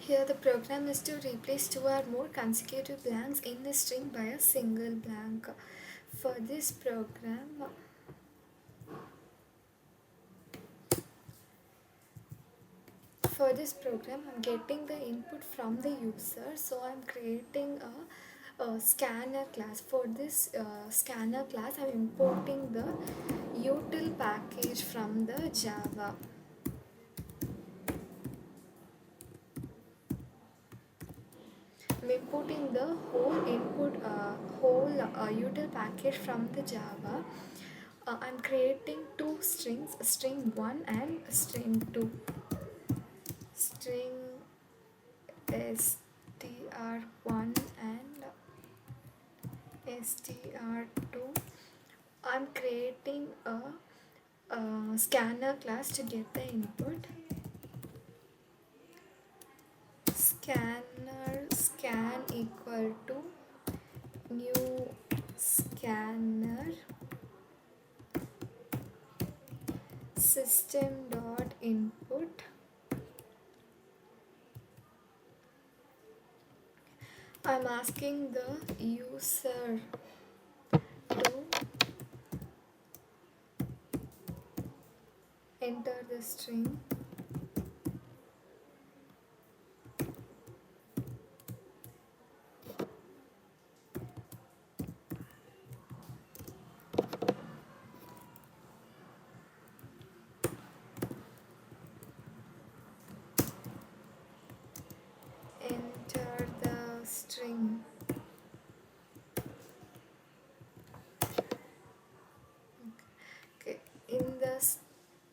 Here the program is to replace two or more consecutive blanks in the string by a single blank. For this program, I'm getting the input from the user, so I'm creating a scanner class. For this scanner class, I'm importing the util package from the Java. I'm importing the whole util package from the Java. I'm creating two strings, string 1 and string 2. String str1 and str2. I'm creating a scanner class to get the input. Scan equal to new scanner system dot input. I'm asking the user to enter the string. Enter the string. Okay, in the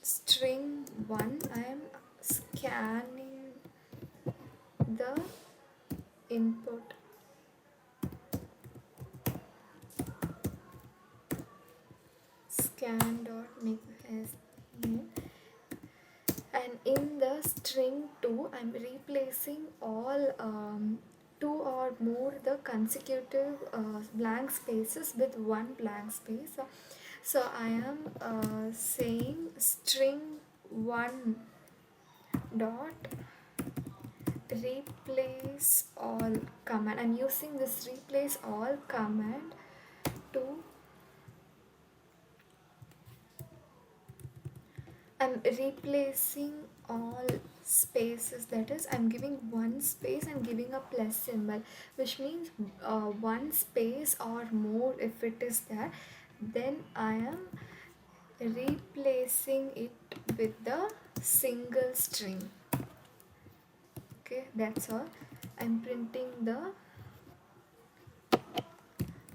string 1, I am scanning the input. Scan dot make as name. And in the string 2, I'm replacing all two or more the consecutive blank spaces with one blank space. So I am saying string 1 dot replace all command. I'm using this replace all command to I'm replacing all spaces, that is I'm giving one space and giving a plus symbol, which means one space or more if it is there, then I am replacing it with the single string. Okay, that's all. I'm printing the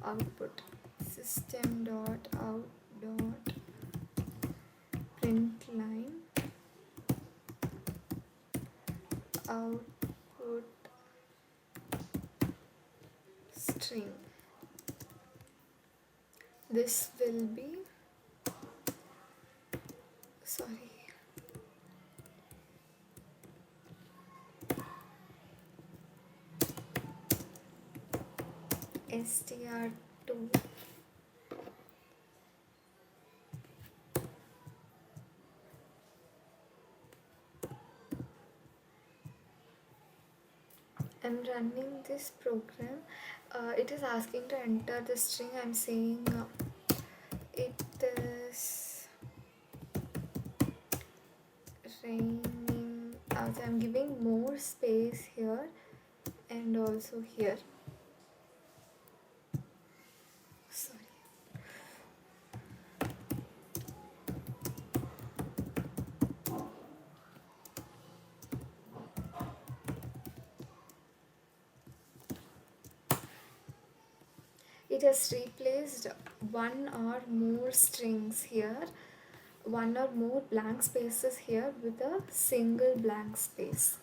output. System dot out dot print line output string. This will be str2. I'm running this program. It is asking to enter the string. I'm saying it is raining out. I'm giving more space here and also here. Sorry. It has replaced one or more strings here, one or more blank spaces here with a single blank space.